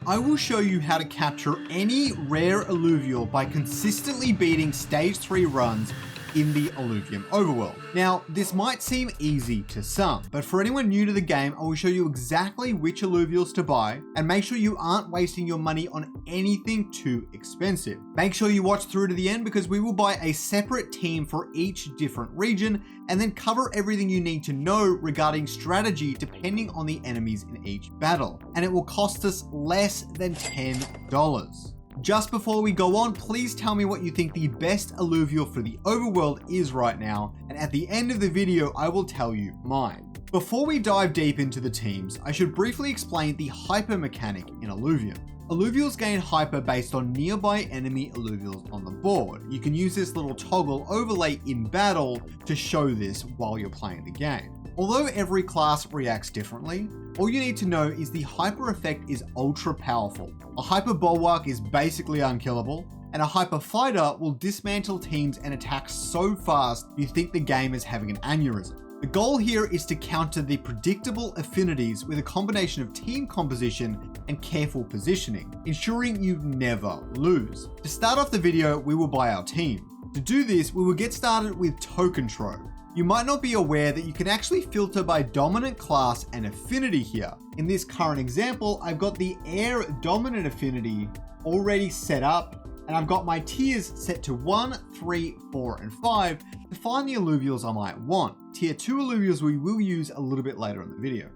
I will show you how to capture any rare Illuvial by consistently beating stage 3 runs in the Illuvium Overworld. Now, this might seem easy to some, but for anyone new to the game, I will show you exactly which Illuvials to buy and make sure you aren't wasting your money on anything too expensive. Make sure you watch through to the end because we will buy a separate team for each different region and then cover everything you need to know regarding strategy depending on the enemies in each battle. And it will cost us less than $10. Just before we go on, please tell me what you think the best Illuvial for the overworld is right now, and at the end of the video, I will tell you mine. Before we dive deep into the teams, I should briefly explain the hyper mechanic in Illuvium. Illuvials gain hyper based on nearby enemy Illuvials on the board. You can use this little toggle overlay in battle to show this while you're playing the game. Although every class reacts differently, all you need to know is the hyper effect is ultra powerful. A hyper bulwark is basically unkillable, and a hyper fighter will dismantle teams and attack so fast you think the game is having an aneurysm. The goal here is to counter the predictable affinities with a combination of team composition and careful positioning, ensuring you never lose. To start off the video, we will buy our team. To do this, we will get started with Token Trove. You might not be aware that you can actually filter by dominant class and affinity here. In this current example, I've got the air dominant affinity already set up, and I've got my tiers set to 1, 3, 4, and 5 to find the Illuvials I might want. Tier 2 Illuvials we will use a little bit later in the video.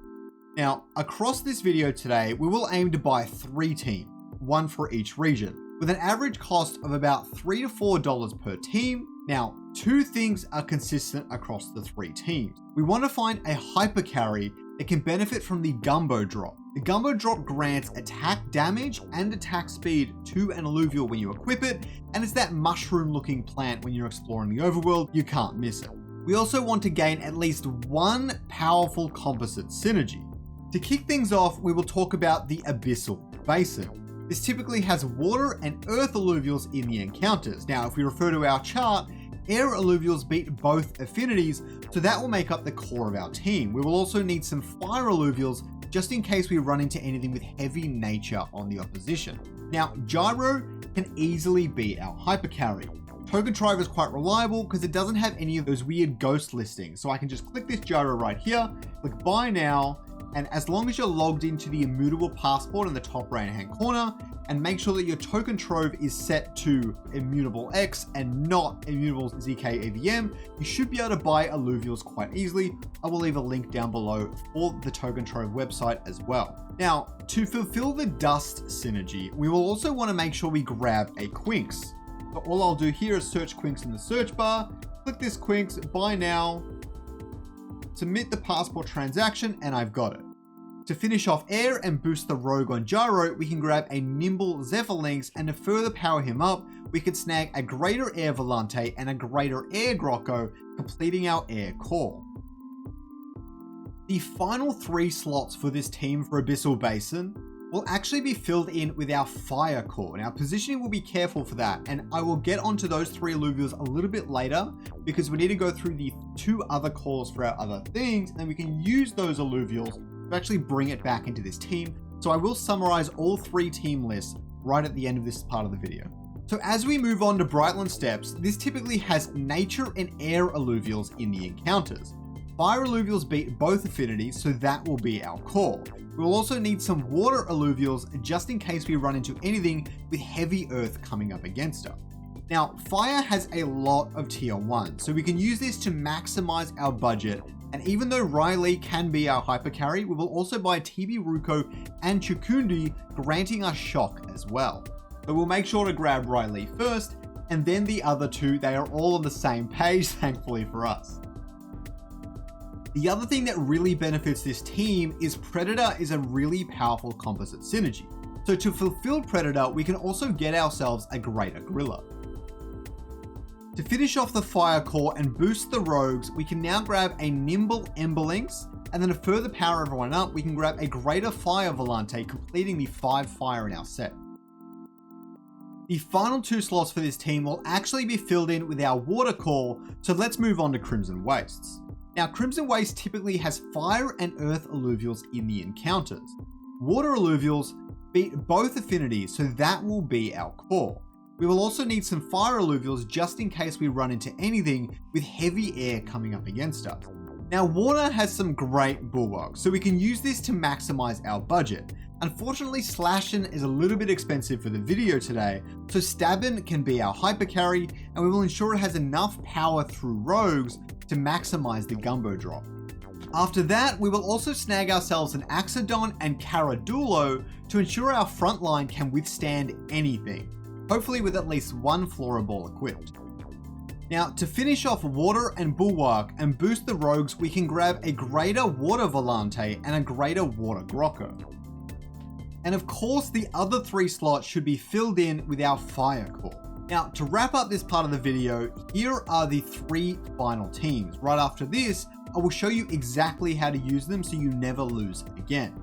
Now, across this video today, we will aim to buy 3 teams, 1 for each region, with an average cost of about $3 to $4 per team. Now, 2 things are consistent across the 3 teams. We want to find a hyper carry that can benefit from the Gumbo drop. The Gumbo drop grants attack damage and attack speed to an Illuvial when you equip it, and it's that mushroom looking plant when you're exploring the overworld, you can't miss it. We also want to gain at least 1 powerful composite synergy. To kick things off, we will talk about the Abyssal Basin. This typically has water and earth Illuvials in the encounters. Now, if we refer to our chart, air Illuvials beat both affinities, so that will make up the core of our team. We will also need some fire Illuvials just in case we run into anything with heavy nature on the opposition. Now, Gyro can easily beat our hyper carry. Token Trove is quite reliable because it doesn't have any of those weird ghost listings. So I can just click this Gyro right here, click buy now, and as long as you're logged into the immutable passport in the top right hand corner and make sure that your Token Trove is set to Immutable X and not Immutable ZK AVM, you should be able to buy Illuvials quite easily. I will leave a link down below for the Token Trove website as well. Now, to fulfill the Dust synergy, we will also want to make sure we grab a Quinks. So all I'll do here is search Quinks in the search bar, click this Quinks, buy now, submit the passport transaction, and I've got it. To finish off air and boost the rogue on Gyro, we can grab a nimble Zepphelinx, and to further power him up, we could snag a greater air Volante and a greater air Grocco, completing our air core. The final 3 slots for this team for Abyssal Basin will actually be filled in with our fire core. Now, positioning will be careful for that, and I will get onto those 3 Illuvials a little bit later because we need to go through the 2 other cores for our other things, and we can use those Illuvials to actually bring it back into this team. So I will summarize all 3 team lists right at the end of this part of the video. So as we move on to Brightland Steppes, this typically has nature and air Illuvials in the encounters. Fire Illuvials beat both affinities, so that will be our core. We'll also need some water Illuvials just in case we run into anything with heavy earth coming up against us. Now, fire has a lot of tier 1, so we can use this to maximize our budget, and even though Riley can be our hyper carry, we will also buy TB Ruko and Chukundi, granting us shock as well. So we'll make sure to grab Riley first, and then the other 2, they are all on the same page, thankfully for us. The other thing that really benefits this team is Predator is a really powerful composite synergy. So to fulfill Predator, we can also get ourselves a greater Gorilla. To finish off the fire core and boost the rogues, we can now grab a nimble Emberlynx, and then to further power everyone up, we can grab a greater fire Volante, completing the 5 fire in our set. The final 2 slots for this team will actually be filled in with our water core, so let's move on to Crimson Wastes. Now, Crimson Waste typically has fire and earth Illuvials in the encounters. Water Illuvials beat both affinities, so that will be our core. We will also need some fire alluvials just in case we run into anything with heavy air coming up against us. Now, water has some great bulwarks, so we can use this to maximize our budget. Unfortunately, Slashin is a little bit expensive for the video today, so Stabbin can be our hyper carry, and we will ensure it has enough power through rogues to maximize the gumbo drop. After that, we will also snag ourselves an Axodon and Caradulo to ensure our front line can withstand anything, hopefully with at least one Flora Ball equipped. Now, to finish off water and bulwark and boost the rogues, we can grab a greater water Volante and a greater water Grocco. And of course, the other 3 slots should be filled in with our fire core. Now, to wrap up this part of the video, here are the 3 final teams. Right after this, I will show you exactly how to use them so you never lose again.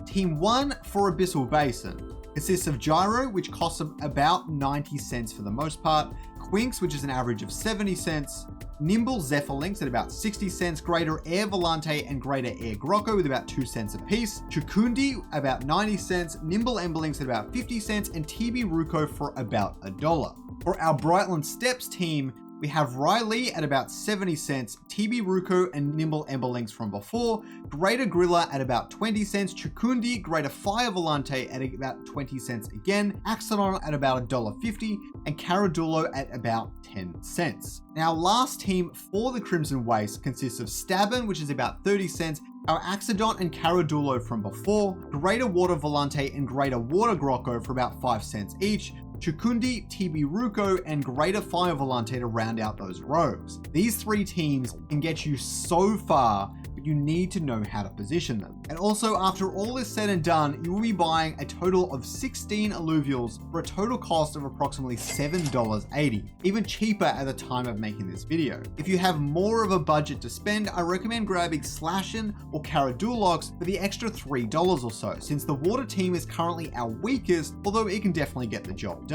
Team 1 for Abyssal Basin consists of Gyro, which costs about 90 cents for the most part, Quinks, which is an average of 70 cents, Nimble Zephyrlinks at about 60 cents, Greater Air Volante and Greater Air Grocco with about 2 cents a piece, Chukundi about 90 cents, Nimble Emberlinks at about 50 cents, and TB Ruko for about $1. For our Brightland Steps team, we have Riley at about 70 cents, TB Ruko and Nimble Emberlinks from before, Greater Grilla at about 20 cents, Chukundi, Greater Fire Volante at about 20 cents again, Axodon at about $1.50, and Caradulo at about 10 cents. Now, last team for the Crimson Waste consists of Stabbin, which is about 30 cents, our Axodon and Caradulo from before, Greater Water Volante and Greater Water Grocco for about 5 cents each, Chukundi, TB Ruko, and Greater Fire Volante to round out those rogues. These 3 teams can get you so far, but you need to know how to position them. And also, after all is said and done, you will be buying a total of 16 Illuvials for a total cost of approximately $7.80, even cheaper at the time of making this video. If you have more of a budget to spend, I recommend grabbing Slashin or Caradulox for the extra $3 or so, since the water team is currently our weakest, although it can definitely get the job done.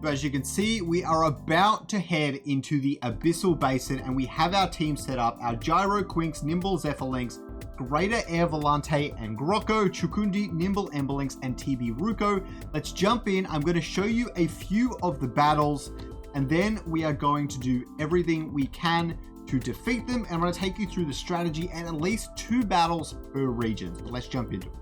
So as you can see, we are about to head into the Abyssal Basin, and we have our team set up, our Gyro, Quinks, Nimble Zephyrlinks, Greater Air Volante and Grocco, Chukundi, Nimble Emberlinks, and TB Ruko. Let's jump in. I'm going to show you a few of the battles, and then we are going to do everything we can to defeat them, and I'm going to take you through the strategy and at least 2 battles per region. So let's jump into it.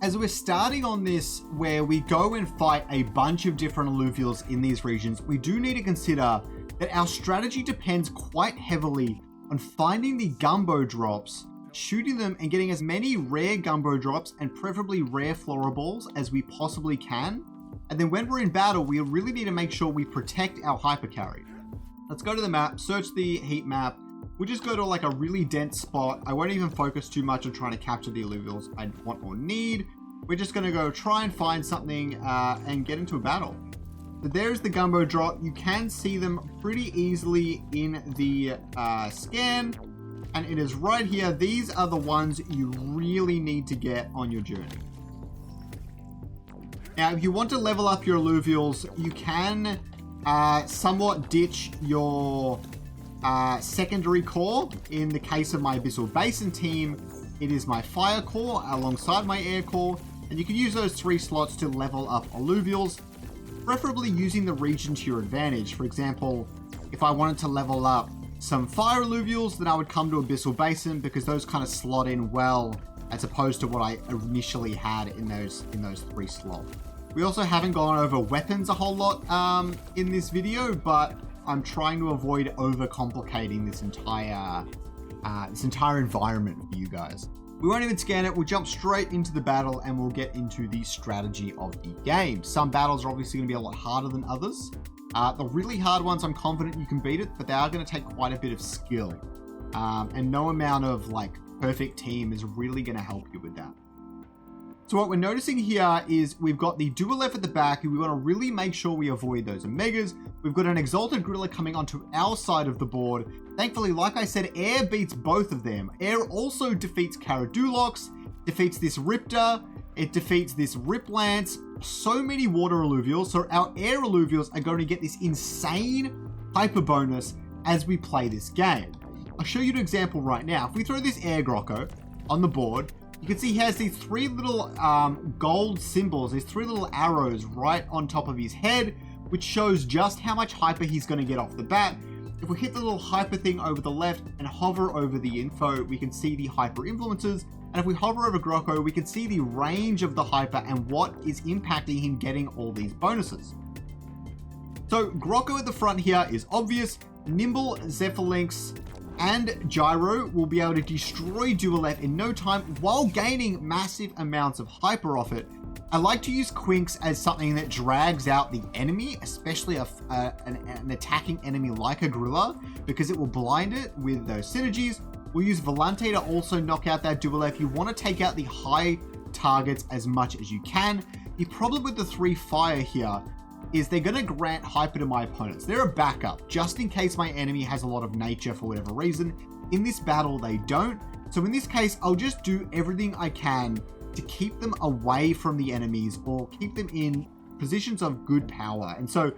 As we're starting on this, where we go and fight a bunch of different Illuvials in these regions, we do need to consider that our strategy depends quite heavily on finding the gumbo drops, shooting them, and getting as many rare gumbo drops and preferably rare flora balls as we possibly can. And then when we're in battle, we really need to make sure we protect our hyper carry. Let's go to the map, search the heat map. We'll just go to like a really dense spot. I won't even focus too much on trying to capture the Illuvials I want or need. We're just going to go try and find something and get into a battle. So there's the gumbo drop. You can see them pretty easily in the scan, and it is right here. These are the ones you really need to get on your journey. Now, if you want to level up your Illuvials, you can somewhat ditch your secondary core. In the case of my Abyssal Basin team, it is my fire core alongside my air core, and you can use those 3 slots to level up Illuvials, preferably using the region to your advantage. For example, if I wanted to level up some fire Illuvials, then I would come to Abyssal Basin because those kind of slot in well as opposed to what I initially had in those 3 slots. We also haven't gone over weapons a whole lot in this video, but I'm trying to avoid overcomplicating this entire environment for you guys. We won't even scan it. We'll jump straight into the battle and we'll get into the strategy of the game. Some battles are obviously going to be a lot harder than others. The really hard ones, I'm confident you can beat it, but they are going to take quite a bit of skill. And no amount of like perfect team is really going to help you with that. So what we're noticing here is we've got the Dualef at the back, and we want to really make sure we avoid those Omegas. We've got an Exalted Gorilla coming onto our side of the board. Thankfully, like I said, Air beats both of them. Air also defeats Caradulox, defeats this Riptor, it defeats this Riplance, so many water Illuvials. So our Air Illuvials are going to get this insane hyper bonus as we play this game. I'll show you an example right now. If we throw this Air Grocco on the board, You can see he has these three little gold symbols, these three little arrows right on top of his head, which shows just how much hyper he's going to get off the bat. If we hit the little hyper thing over the left and hover over the info, we can see the hyper influences. And if we hover over Grocko, we can see the range of the hyper and what is impacting him getting all these bonuses. So Grocko at the front here is obvious. Nimble, Zephyrlynx, and Gyro will be able to destroy Dualef in no time while gaining massive amounts of hyper off it. I like to use Quinks as something that drags out the enemy, especially an attacking enemy like a Gorilla, because it will blind it with those synergies. We'll use Volante to also knock out that Dualef. You want to take out the high targets as much as you can. The problem with the 3 fire here is they're going to grant hyper to my opponents. They're a backup, just in case my enemy has a lot of nature for whatever reason. In this battle, they don't. So in this case, I'll just do everything I can to keep them away from the enemies or keep them in positions of good power. And so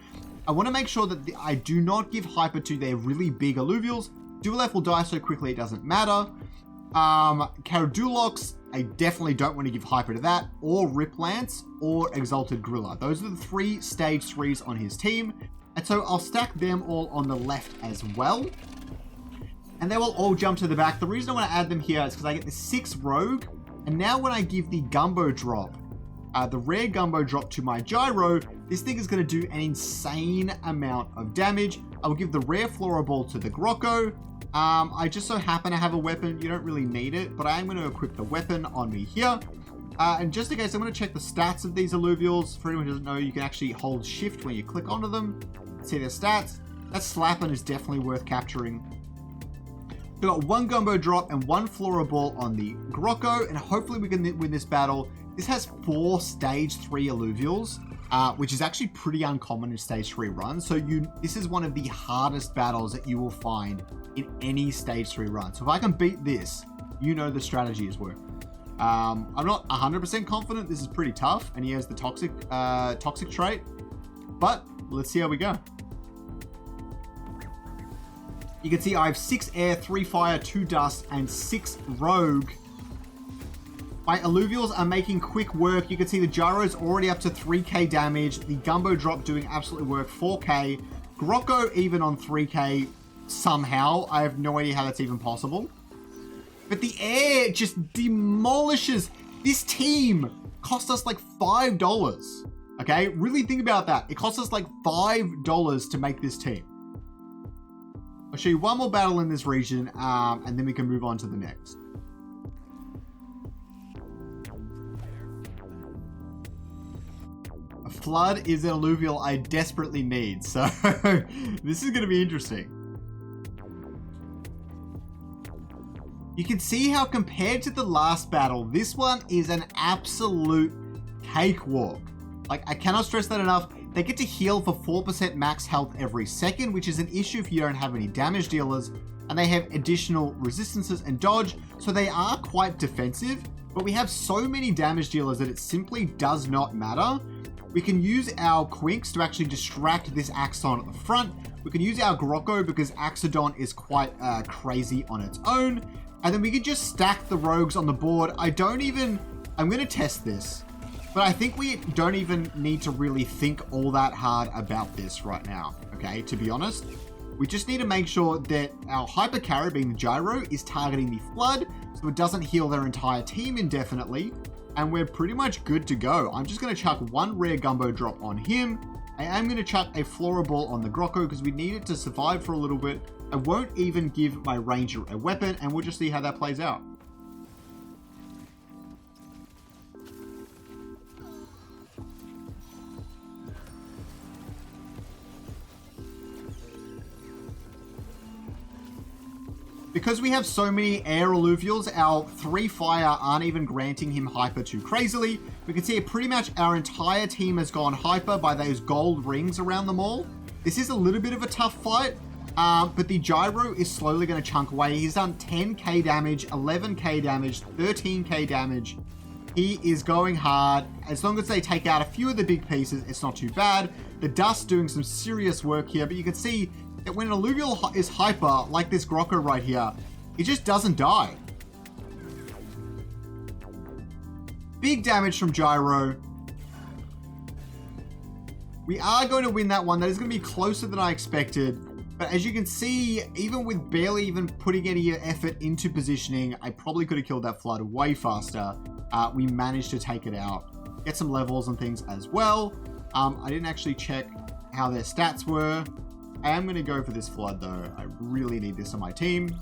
I want to make sure that I do not give hyper to their really big Illuvials. Dualef will die so quickly it doesn't matter. Caradulox, I definitely don't want to give hyper to that, or Riplance, or Exalted Gorilla. Those are the 3 stage 3s on his team. And so I'll stack them all on the left as well. And they will all jump to the back. The reason I want to add them here is because I get the 6 Rogue. And now when I give the Gumbo drop, the rare Gumbo drop to my Gyro, this thing is going to do an insane amount of damage. I will give the rare Flora Ball to the Grocko. I just so happen to have a weapon. You don't really need it, but I am going to equip the weapon on me here. And just in case, I'm going to check the stats of these Illuvials. For anyone who doesn't know, you can actually hold shift when you click onto them. See their stats. That Slappin' is definitely worth capturing. We got 1 Gumbo drop and 1 Flora Ball on the Grocko, and hopefully we can win this battle. This has 4 stage 3 Illuvials, which is actually pretty uncommon in stage 3 runs. So this is one of the hardest battles that you will find in any stage 3 run. So if I can beat this, you know the strategy is working. I'm not 100% confident. This is pretty tough, and he has the toxic trait, but let's see how we go. You can see I have 6 air, 3 fire, 2 dust, and 6 rogue. My Illuvials are making quick work. You can see the Gyro's already up to 3k damage. The Gumbo drop doing absolute work, 4k. Grocko even on 3k somehow. I have no idea how that's even possible. But the air just demolishes. This team cost us like $5. Okay, really think about that. It cost us like $5 to make this team. I'll show you one more battle in this region, and then we can move on to the next. A flood is an alluvial I desperately need, so this is going to be interesting. You can see how compared to the last battle, this one is an absolute cakewalk. Like, I cannot stress that enough. They get to heal for 4% max health every second, which is an issue if you don't have any damage dealers. And they have additional resistances and dodge, so they are quite defensive. But we have so many damage dealers that it simply does not matter. We can use our Quinks to actually distract this Axon at the front. We can use our Grocko because Axodon is quite crazy on its own. And then we can just stack the rogues on the board. I'm going to test this. But I think we don't even need to really think all that hard about this right now, okay, to be honest. We just need to make sure that our Hyper Carry, being the Gyro, is targeting the Flood, so it doesn't heal their entire team indefinitely, and we're pretty much good to go. I'm just going to chuck 1 rare Gumbo drop on him. I am going to chuck a Flora Ball on the Grocko because we need it to survive for a little bit. I won't even give my Ranger a weapon, and we'll just see how that plays out. Because we have so many air alluvials, our 3 fire aren't even granting him hyper too crazily. We can see pretty much our entire team has gone hyper by those gold rings around them all. This is a little bit of a tough fight, but the Gyro is slowly going to chunk away. He's done 10k damage, 11k damage, 13k damage. He is going hard. As long as they take out a few of the big pieces, it's not too bad. The dust doing some serious work here, but you can see that when an alluvial is hyper, like this Grocko right here, it just doesn't die. Big damage from Gyro. We are going to win that one. That is going to be closer than I expected. But as you can see, even with barely even putting any effort into positioning, I probably could have killed that Flood way faster. We managed to take it out. Get some levels and things as well. I didn't actually check how their stats were. I am going to go for this Flood though. I really need this on my team.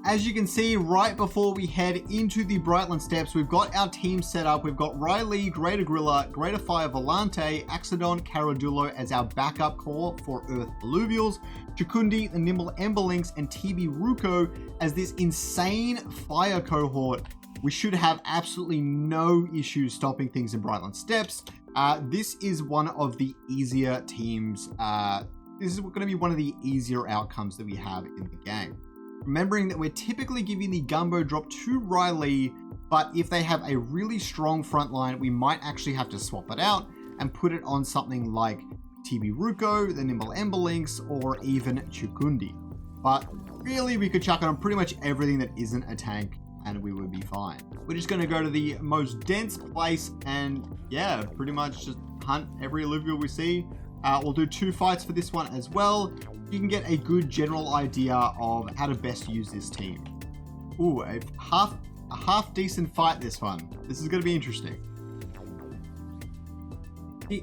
As you can see, right before we head into the Brightland Steps, we've got our team set up. We've got Riley, Greater Gorilla, Greater Fire Volante, Axodon, Caradulo as our backup core for Earth Illuvials, Chukundi, the Nimble Emberlynx, and TB Ruko as this insane fire cohort. We should have absolutely no issues stopping things in Brightland Steps. This is one of the easier teams. This is going to be one of the easier outcomes that we have in the game. Remembering that we're typically giving the Gumbo drop to Riley, but if they have a really strong front line, we might actually have to swap it out and put it on something like TB Ruko, the Nimble Emberlynx, or even Chukundi. But really, we could chuck it on pretty much everything that isn't a tank, and we would be fine. We're just going to go to the most dense place and, yeah, pretty much just hunt every Illuvial we see. We'll do 2 fights for this one as well. You can get a good general idea of how to best use this team. Ooh, a half decent fight this one. This is going to be interesting.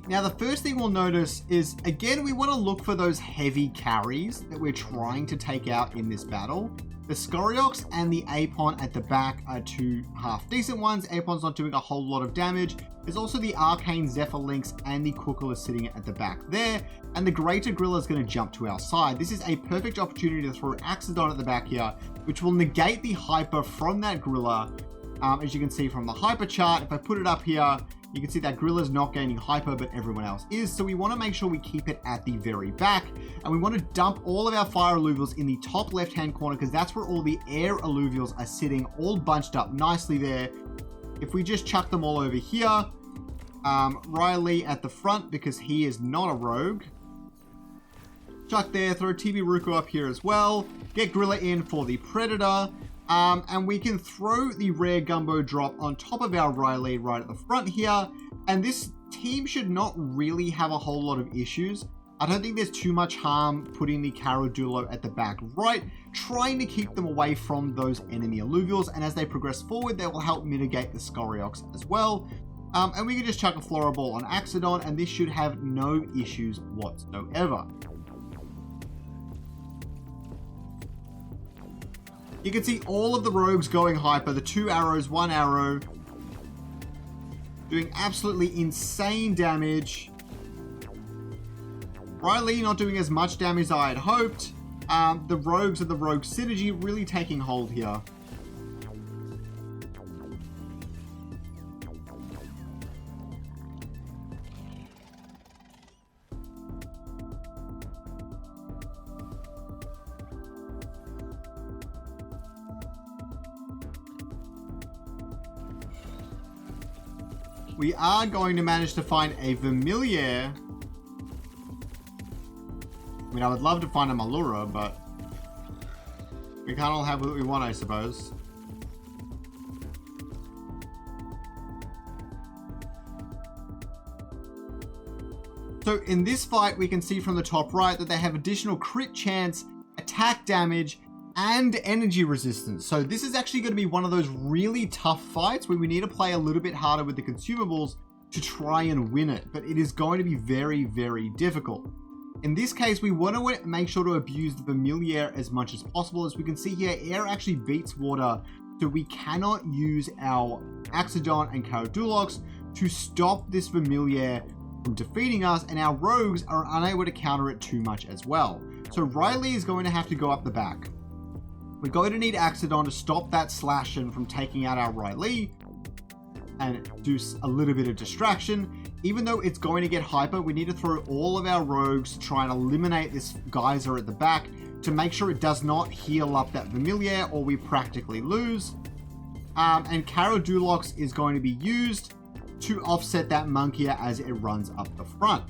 Now, the first thing we'll notice is, again, we want to look for those heavy carries that we're trying to take out in this battle. The Scoriox and the Apon at the back are 2 half-decent ones. Apon's not doing a whole lot of damage. There's also the Arcane Zephyr Lynx and the Kukula sitting at the back there. And the Greater Gorilla is going to jump to our side. This is a perfect opportunity to throw Axodon at the back here, which will negate the Hyper from that Gorilla. As you can see from the Hyper chart, if I put it up here, you can see that Gorilla's not gaining Hyper, but everyone else is. So we want to make sure we keep it at the very back. And we want to dump all of our Fire Illuvials in the top left-hand corner, because that's where all the Air Illuvials are sitting, all bunched up nicely there. If we just chuck them all over here, Riley at the front, because he is not a rogue. Chuck there, throw TB Ruko up here as well. Get Gorilla in for the Predator. And we can throw the rare Gumbo drop on top of our Riley right at the front here. And this team should not really have a whole lot of issues. I don't think there's too much harm putting the Caradulo at the back right, trying to keep them away from those enemy Illuvials. And as they progress forward, they will help mitigate the Scoriox as well. And we can just chuck a Flora Ball on Axodon, and this should have no issues whatsoever. You can see all of the rogues going hyper, the 2 arrows, 1 arrow, doing absolutely insane damage. Riley not doing as much damage as I had hoped. The rogues and the rogue synergy really taking hold here. We are going to manage to find a Familiar. I mean, I would love to find a Malura, but we can't all have what we want, I suppose. So in this fight, we can see from the top right that they have additional crit chance, attack damage, and energy resistance. So this is actually going to be one of those really tough fights where we need to play a little bit harder with the consumables to try and win it, but it is going to be very, very difficult. In this case, we want to make sure to abuse the Familiar as much as possible. As we can see here, air actually beats water, so we cannot use our Axodon and Caradulox to stop this Familiar from defeating us, and our rogues are unable to counter it too much as well. So Riley is going to have to go up the back. We're going to need Axodon to stop that Slashin from taking out our Riley and do a little bit of distraction. Even though it's going to get hyper, we need to throw all of our rogues to try and eliminate this geyser at the back to make sure it does not heal up that Familiar, or we practically lose. And Caradulox is going to be used to offset that Monkey as it runs up the front.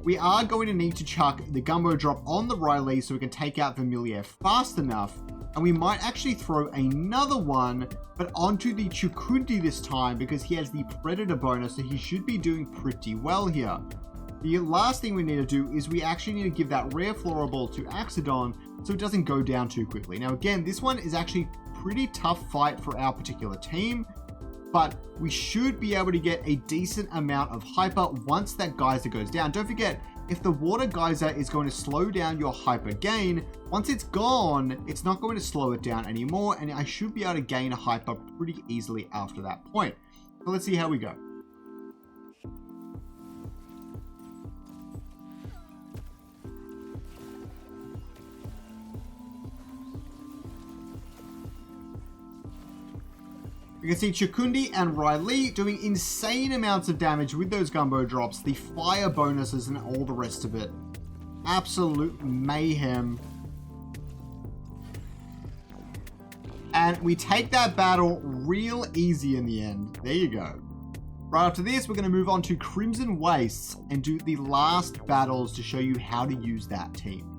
We are going to need to chuck the Gumbo drop on the Riley so we can take out Familiar fast enough And we might actually throw another one, but onto the Chukundi this time because he has the Predator bonus, so he should be doing pretty well here. The last thing we need to do is we actually need to give that rare Florable to Axodon so it doesn't go down too quickly. Now again, this one is actually pretty tough fight for our particular team, but we should be able to get a decent amount of hyper once that geyser goes down. Don't forget, if the water geyser is going to slow down your hyper gain, once it's gone, it's not going to slow it down anymore, and I should be able to gain a hyper pretty easily after that point. So let's see how we go. You can see Chukundi and Riley doing insane amounts of damage with those gumbo drops, the fire bonuses and all the rest of it. Absolute mayhem. And we take that battle real easy in the end. There you go. Right after this, we're going to move on to Crimson Wastes and do the last battles to show you how to use that team.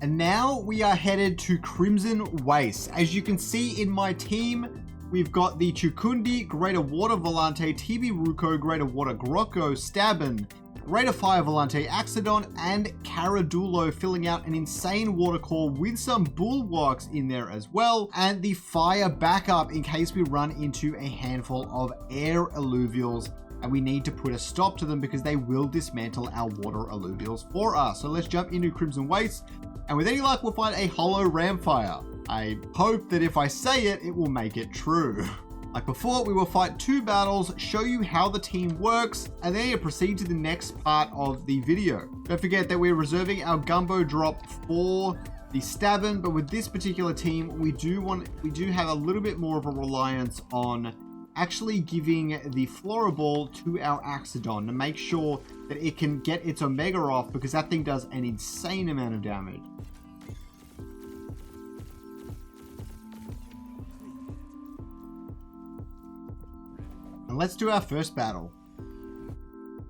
And now we are headed to Crimson Wastes. As you can see in my team, we've got the Chukundi, Greater Water Volante, TB Ruko, Greater Water Grocko, Stabin, Greater Fire Volante, Axodon, and Caradulo filling out an insane water core with some bulwarks in there as well, and the fire backup in case we run into a handful of air Illuvials and we need to put a stop to them because they will dismantle our water Illuvials for us. So let's jump into Crimson Wastes, and with any luck we'll find a hollow Ramfire. I hope that if I say it, it will make it true. Like before, we will fight 2 battles, show you how the team works, and then proceed to the next part of the video. Don't forget that we're reserving our Gumbo drop for the Stabin, but with this particular team, we do have a little bit more of a reliance on actually giving the Florable to our Axodon to make sure that it can get its Omega off, because that thing does an insane amount of damage. And let's do our first battle.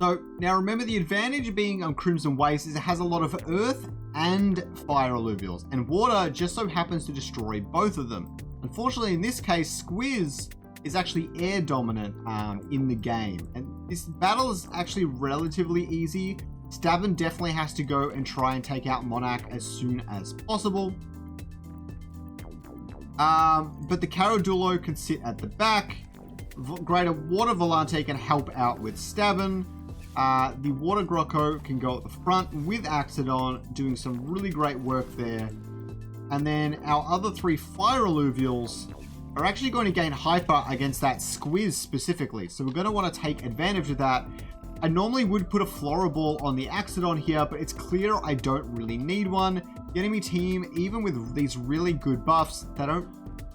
So now remember, the advantage of being on Crimson Wastes is it has a lot of earth and fire Illuvials, and water just so happens to destroy both of them. Unfortunately, in this case, Squiz is actually air dominant in the game, and this battle is actually relatively easy. Stabin definitely has to go and try and take out Monarch as soon as possible. But the Caradulo can sit at the back. Greater Water Volante can help out with Stabin. The Water Grocko can go at the front with Axodon, doing some really great work there. And then our other 3 Fire Illuvials are actually going to gain hyper against that Squiz specifically. So we're going to want to take advantage of that. I normally would put a Florable on the Axodon here, but it's clear I don't really need one. The enemy team, even with these really good buffs, they don't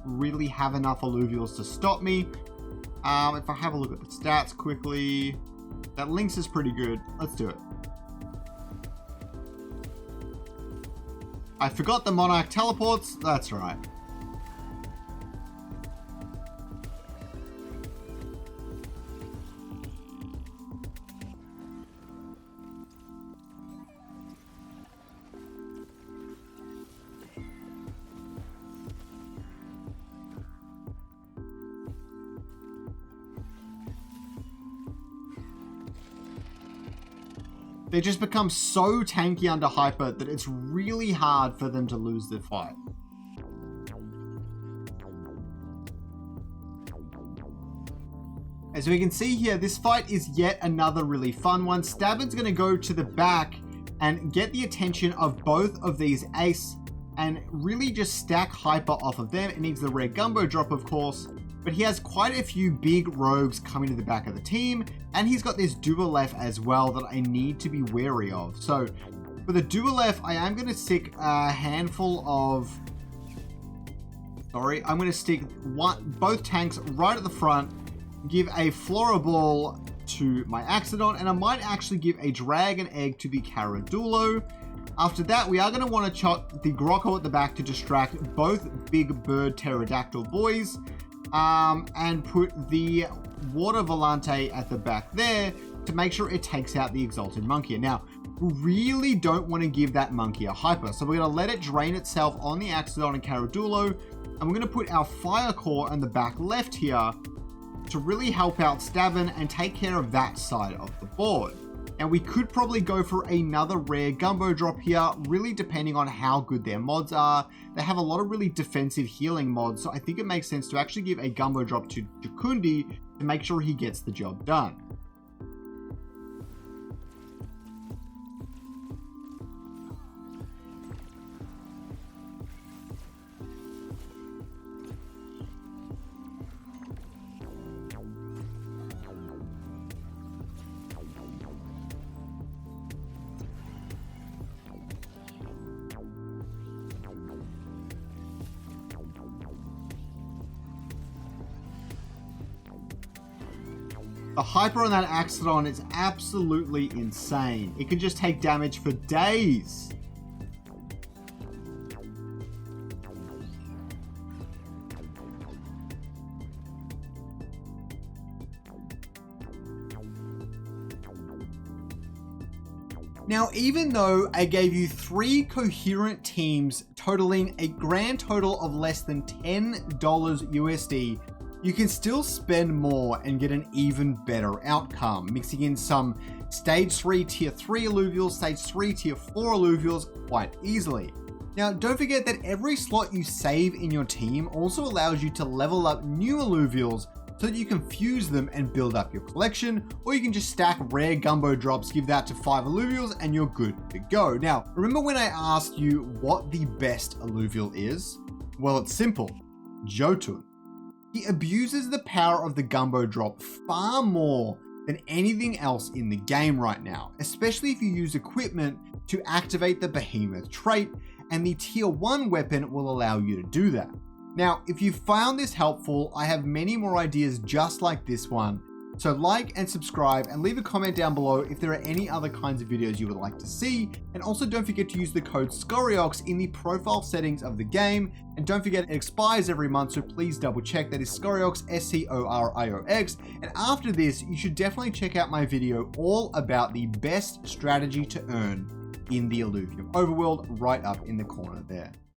really have enough Illuvials to stop me. If I have a look at the stats quickly, that Lynx is pretty good. Let's do it. I forgot the Monarch teleports. That's right. They just become so tanky under hyper that it's really hard for them to lose the fight. As we can see here, this fight is yet another really fun one. Stabin's going to go to the back and get the attention of both of these ace and really just stack hyper off of them. It needs the rare Gumbo drop, of course, but he has quite a few big rogues coming to the back of the team, and he's got this Dualef as well that I need to be wary of. So for the Dualef, I am going to stick a handful of... I'm going to stick both tanks right at the front, give a Florable to my Axodon, and I might actually give a Dragon Egg to the Caradulo. After that, we are going to want to chuck the Grocko at the back to distract both big bird pterodactyl boys, and put the Water Volante at the back there to make sure it takes out the Exalted Monkey. Now, we really don't want to give that monkey a hyper. So we're going to let it drain itself on the Axodon and Caradulo, and we're going to put our fire core on the back left here to really help out Stabin and take care of that side of the board. And we could probably go for another rare Gumbo drop here, really depending on how good their mods are. They have a lot of really defensive healing mods, so I think it makes sense to actually give a Gumbo drop to Jukundi to make sure he gets the job done. The hyper on that Axodon is absolutely insane. It can just take damage for days. Now, even though I gave you 3 coherent teams totaling a grand total of less than $10 USD, you can still spend more and get an even better outcome, mixing in some stage 3 tier 3 Illuvials, stage 3 tier 4 Illuvials quite easily. Now, don't forget that every slot you save in your team also allows you to level up new Illuvials so that you can fuse them and build up your collection, or you can just stack rare Gumbo drops, give that to 5 Illuvials, and you're good to go. Now, remember when I asked you what the best Illuvial is? Well, it's simple. Jotun. He abuses the power of the Gumbo drop far more than anything else in the game right now, especially if you use equipment to activate the Behemoth trait, and the tier 1 weapon will allow you to do that. Now, if you found this helpful, I have many more ideas just like this one, so like and subscribe and leave a comment down below if there are any other kinds of videos you would like to see, and also don't forget to use the code SCORIOX in the profile settings of the game, and don't forget it expires every month, so please double check. That is SCORIOX, SCORIOX, and after this you should definitely check out my video all about the best strategy to earn in the Illuvium Overworld right up in the corner there.